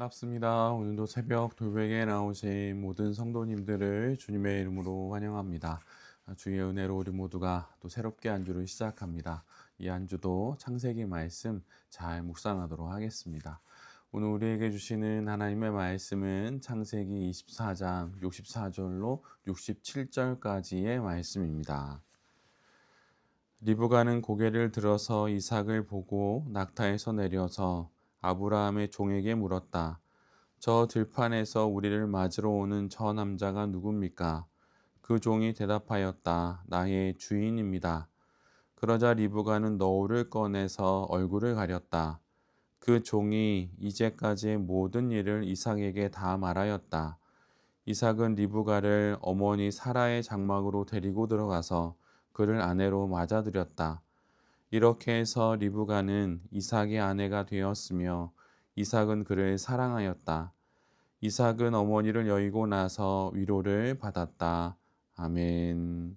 반갑습니다. 오늘도 새벽 돌베개에 나오신 모든 성도님들을 주님의 이름으로 환영합니다. 주의 은혜로 우리 모두가 또 새롭게 한 주를 시작합니다. 이 한 주도 창세기 말씀 잘 묵상하도록 하겠습니다. 오늘 우리에게 주시는 하나님의 말씀은 창세기 24장 64절로 67절까지의 말씀입니다. 리브가는 고개를 들어서 이삭을 보고 낙타에서 내려서 아브라함의 종에게 물었다. 저 들판에서 우리를 맞으러 오는 저 남자가 누굽니까? 그 종이 대답하였다. 나의 주인입니다. 그러자 리브가는 너울을 꺼내서 얼굴을 가렸다. 그 종이 이제까지의 모든 일을 이삭에게 다 말하였다. 이삭은 리브가를 어머니 사라의 장막으로 데리고 들어가서 그를 아내로 맞아들였다. 이렇게 해서 리브가는 이삭의 아내가 되었으며 이삭은 그를 사랑하였다. 이삭은 어머니를 여의고 나서 위로를 받았다. 아멘.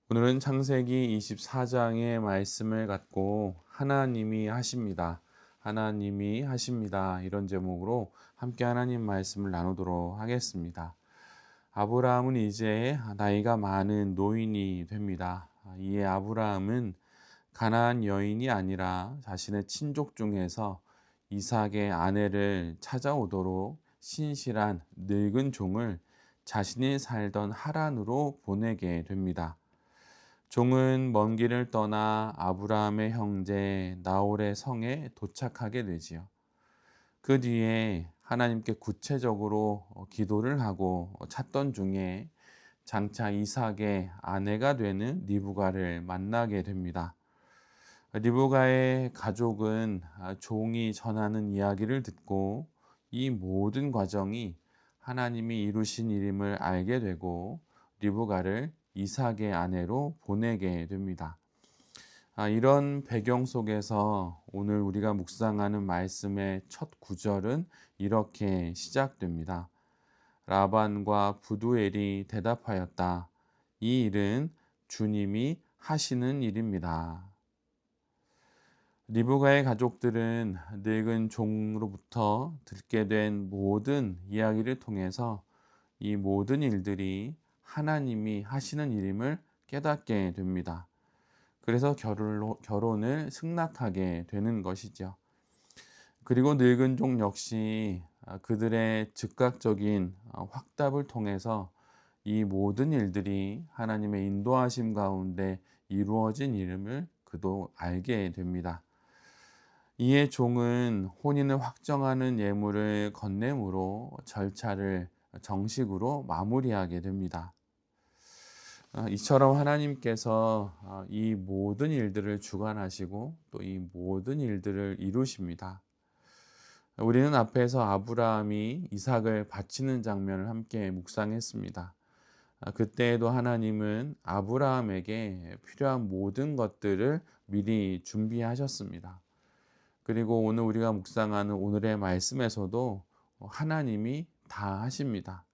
오늘은 창세기 24장의 말씀을 갖고 하나님이 하십니다. 하나님이 하십니다. 이런 제목으로 함께 하나님 말씀을 나누도록 하겠습니다. 아브라함은 이제 나이가 많은 노인이 됩니다. 이에 아브라함은 가나안 여인이 아니라 자신의 친족 중에서 이삭의 아내를 찾아오도록 신실한 늙은 종을 자신이 살던 하란으로 보내게 됩니다. 종은 먼 길을 떠나 아브라함의 형제 나홀의 성에 도착하게 되지요. 그 뒤에 하나님께 구체적으로 기도를 하고 찾던 중에 장차 이삭의 아내가 되는 리브가를 만나게 됩니다. 리브가의 가족은 종이 전하는 이야기를 듣고 이 모든 과정이 하나님이 이루신 일임을 알게 되고 리브가를 이삭의 아내로 보내게 됩니다. 이런 배경 속에서 오늘 우리가 묵상하는 말씀의 첫 구절은 이렇게 시작됩니다. 라반과 부두엘이 대답하였다. 이 일은 주님이 하시는 일입니다. 리브가의 가족들은 늙은 종으로부터 듣게 된 모든 이야기를 통해서 이 모든 일들이 하나님이 하시는 일임을 깨닫게 됩니다. 그래서 결혼을 승낙하게 되는 것이죠. 그리고 늙은 종 역시 그들의 즉각적인 확답을 통해서 이 모든 일들이 하나님의 인도하심 가운데 이루어진 일임을 그도 알게 됩니다. 이에 종은 혼인을 확정하는 예물을 건네므로 절차를 정식으로 마무리하게 됩니다. 이처럼 하나님께서 이 모든 일들을 주관하시고 또 이 모든 일들을 이루십니다. 우리는 앞에서 아브라함이 이삭을 바치는 장면을 함께 묵상했습니다. 그때에도 하나님은 아브라함에게 필요한 모든 것들을 미리 준비하셨습니다. 그리고 오늘 우리가 묵상하는 오늘의 말씀에서도 하나님이 다 하십니다.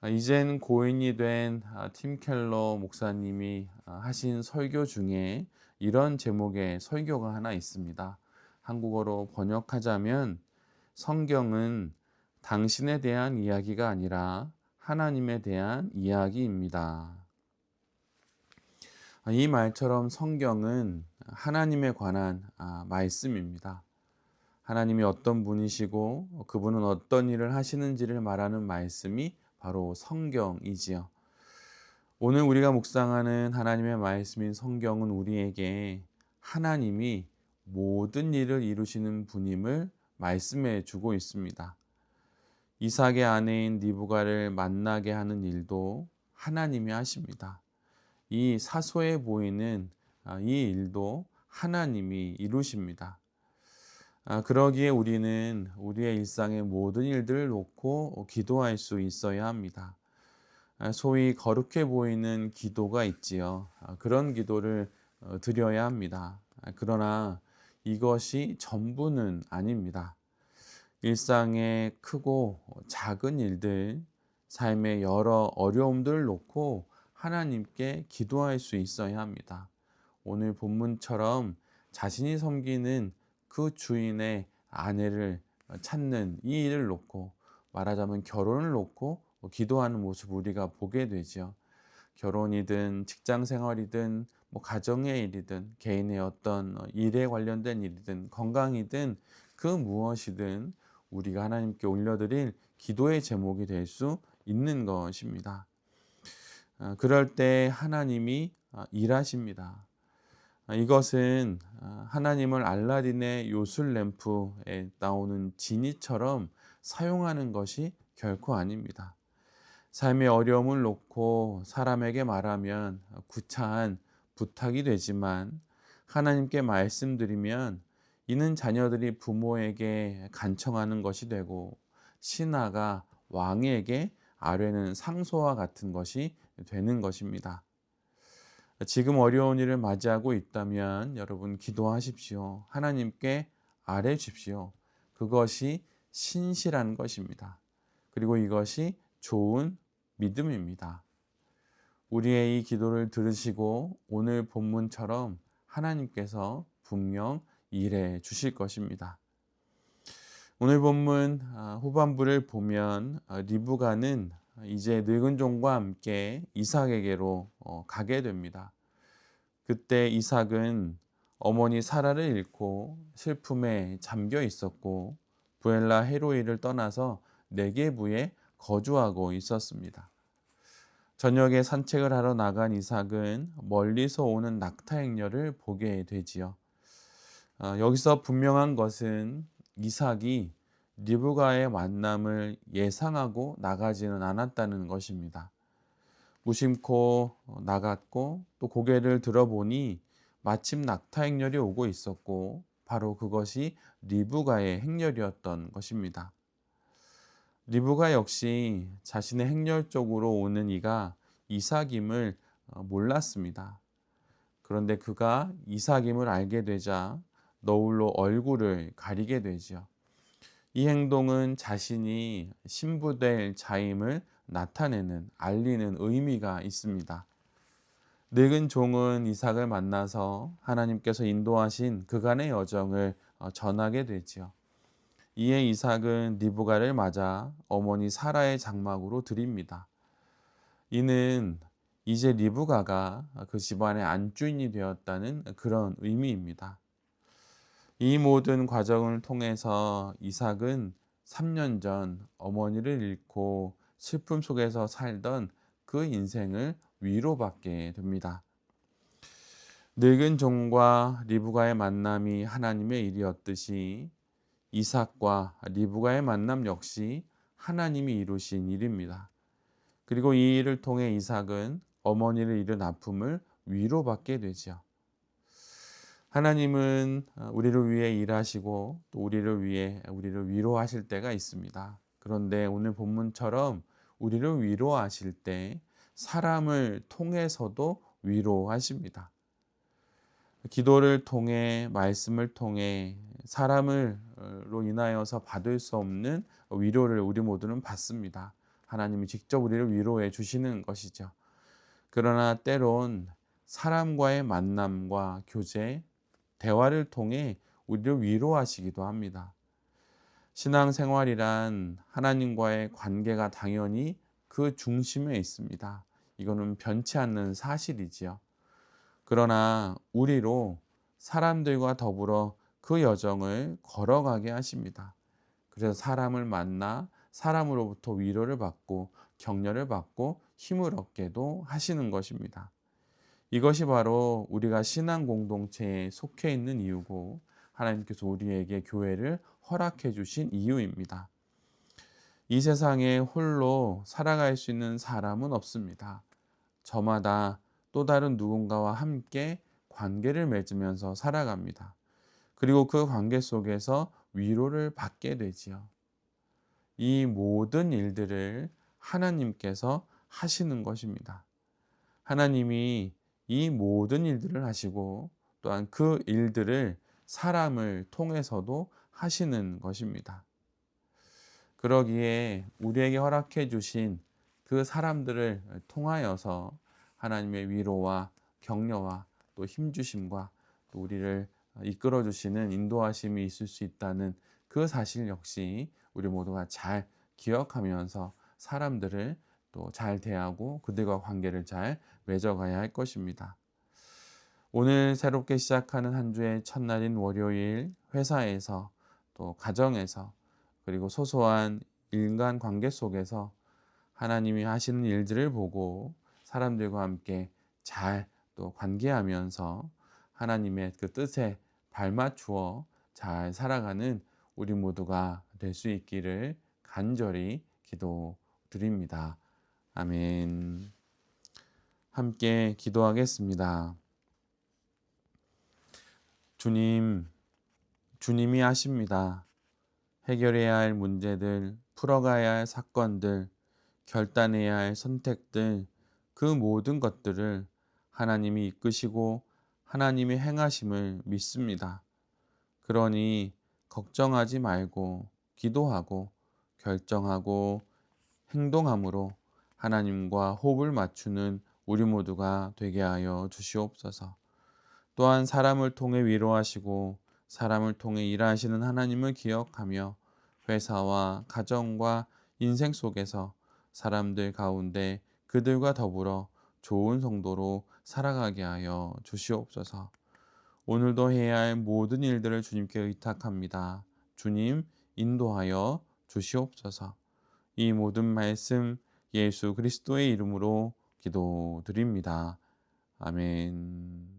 이젠 고인이 된 팀 켈러 목사님이 하신 설교 중에 이런 제목의 설교가 하나 있습니다. 한국어로 번역하자면 성경은 당신에 대한 이야기가 아니라 하나님에 대한 이야기입니다. 이 말처럼 성경은 하나님에 관한 말씀입니다. 하나님이 어떤 분이시고 그분은 어떤 일을 하시는지를 말하는 말씀이 바로 성경이지요. 오늘 우리가 묵상하는 하나님의 말씀인 성경은 우리에게 하나님이 모든 일을 이루시는 분임을 말씀해 주고 있습니다. 이삭의 아내인 리브가를 만나게 하는 일도 하나님이 하십니다. 이 사소해 보이는 이 일도 하나님이 이루십니다. 그러기에 우리는 우리의 일상의 모든 일들을 놓고 기도할 수 있어야 합니다. 소위 거룩해 보이는 기도가 있지요. 그런 기도를 드려야 합니다. 그러나 이것이 전부는 아닙니다. 일상의 크고 작은 일들, 삶의 여러 어려움들을 놓고 하나님께 기도할 수 있어야 합니다. 오늘 본문처럼 자신이 섬기는 그 주인의 아내를 찾는 이 일을 놓고, 말하자면 결혼을 놓고 기도하는 모습 우리가 보게 되죠. 결혼이든 직장 생활이든 뭐 가정의 일이든 개인의 어떤 일에 관련된 일이든 건강이든 그 무엇이든 우리가 하나님께 올려드릴 기도의 제목이 될 수 있는 것입니다. 그럴 때 하나님이 일하십니다. 이것은 하나님을 알라딘의 요술 램프에 나오는 지니처럼 사용하는 것이 결코 아닙니다. 삶의 어려움을 놓고 사람에게 말하면 구차한 부탁이 되지만, 하나님께 말씀드리면 이는 자녀들이 부모에게 간청하는 것이 되고, 신하가 왕에게 아뢰는 상소와 같은 것이 되는 것입니다. 지금 어려운 일을 맞이하고 있다면 여러분 기도하십시오. 하나님께 아뢰 주십시오. 그것이 신실한 것입니다. 그리고 이것이 좋은 믿음입니다. 우리의 이 기도를 들으시고 오늘 본문처럼 하나님께서 분명 일해 주실 것입니다. 오늘 본문 후반부를 보면 리브가는 이제 늙은 종과 함께 이삭에게로 가게 됩니다. 그때 이삭은 어머니 사라를 잃고 슬픔에 잠겨 있었고, 부엘라 헤로이를 떠나서 네게부에 거주하고 있었습니다. 저녁에 산책을 하러 나간 이삭은 멀리서 오는 낙타 행렬을 보게 되지요. 여기서 분명한 것은 이삭이 리브가의 만남을 예상하고 나가지는 않았다는 것입니다. 무심코 나갔고 또 고개를 들어보니 마침 낙타 행렬이 오고 있었고, 바로 그것이 리브가의 행렬이었던 것입니다. 리브가 역시 자신의 행렬 쪽으로 오는 이가 이삭임을 몰랐습니다. 그런데 그가 이삭임을 알게 되자 너울로 얼굴을 가리게 되죠. 이 행동은 자신이 신부될 자임을 나타내는, 알리는 의미가 있습니다. 늙은 종은 이삭을 만나서 하나님께서 인도하신 그간의 여정을 전하게 되지요. 이에 이삭은 리브가를 맞아 어머니 사라의 장막으로 들입니다. 이는 이제 리브가가 그 집안의 안주인이 되었다는 그런 의미입니다. 이 모든 과정을 통해서 이삭은 3년 전 어머니를 잃고 슬픔 속에서 살던 그 인생을 위로받게 됩니다. 늙은 종과 리브가의 만남이 하나님의 일이었듯이 이삭과 리브가의 만남 역시 하나님이 이루신 일입니다. 그리고 이 일을 통해 이삭은 어머니를 잃은 아픔을 위로받게 되죠. 하나님은 우리를 위해 일하시고 또 우리를 위로하실 때가 있습니다. 그런데 오늘 본문처럼 우리를 위로하실 때 사람을 통해서도 위로하십니다. 기도를 통해, 말씀을 통해 사람으로 인하여서 받을 수 없는 위로를 우리 모두는 받습니다. 하나님이 직접 우리를 위로해 주시는 것이죠. 그러나 때론 사람과의 만남과 교제, 대화를 통해 우리를 위로하시기도 합니다. 신앙생활이란 하나님과의 관계가 당연히 그 중심에 있습니다. 이거는 변치 않는 사실이지요. 그러나 우리로 사람들과 더불어 그 여정을 걸어가게 하십니다. 그래서 사람을 만나 사람으로부터 위로를 받고 격려를 받고 힘을 얻게도 하시는 것입니다. 이것이 바로 우리가 신앙 공동체에 속해 있는 이유고, 하나님께서 우리에게 교회를 허락해 주신 이유입니다. 이 세상에 홀로 살아갈 수 있는 사람은 없습니다. 저마다 또 다른 누군가와 함께 관계를 맺으면서 살아갑니다. 그리고 그 관계 속에서 위로를 받게 되지요. 이 모든 일들을 하나님께서 하시는 것입니다. 하나님이 이 모든 일들을 하시고 또한 그 일들을 사람을 통해서도 하시는 것입니다. 그러기에 우리에게 허락해 주신 그 사람들을 통하여서 하나님의 위로와 격려와 또 힘주심과 또 우리를 이끌어 주시는 인도하심이 있을 수 있다는 그 사실 역시 우리 모두가 잘 기억하면서 사람들을 또 잘 대하고 그들과 관계를 잘 맺어가야 할 것입니다. 오늘 새롭게 시작하는 한 주의 첫날인 월요일, 회사에서 또 가정에서 그리고 소소한 인간 관계 속에서 하나님이 하시는 일들을 보고 사람들과 함께 잘 또 관계하면서 하나님의 그 뜻에 발맞추어 잘 살아가는 우리 모두가 될 수 있기를 간절히 기도드립니다. 아멘. 함께 기도하겠습니다. 주님이 아십니다. 해결해야 할 문제들, 풀어가야 할 사건들, 결단해야 할 선택들, 그 모든 것들을 하나님이 이끄시고 하나님이 행하심을 믿습니다. 그러니 걱정하지 말고 기도하고 결정하고 행동함으로 하나님과 호흡을 맞추는 우리 모두가 되게 하여 주시옵소서. 또한 사람을 통해 위로하시고 사람을 통해 일하시는 하나님을 기억하며 회사와 가정과 인생 속에서 사람들 가운데 그들과 더불어 좋은 성도로 살아가게 하여 주시옵소서. 오늘도 해야 할 모든 일들을 주님께 의탁합니다. 주님 인도하여 주시옵소서. 이 모든 말씀 예수 그리스도의 이름으로 기도드립니다. 아멘.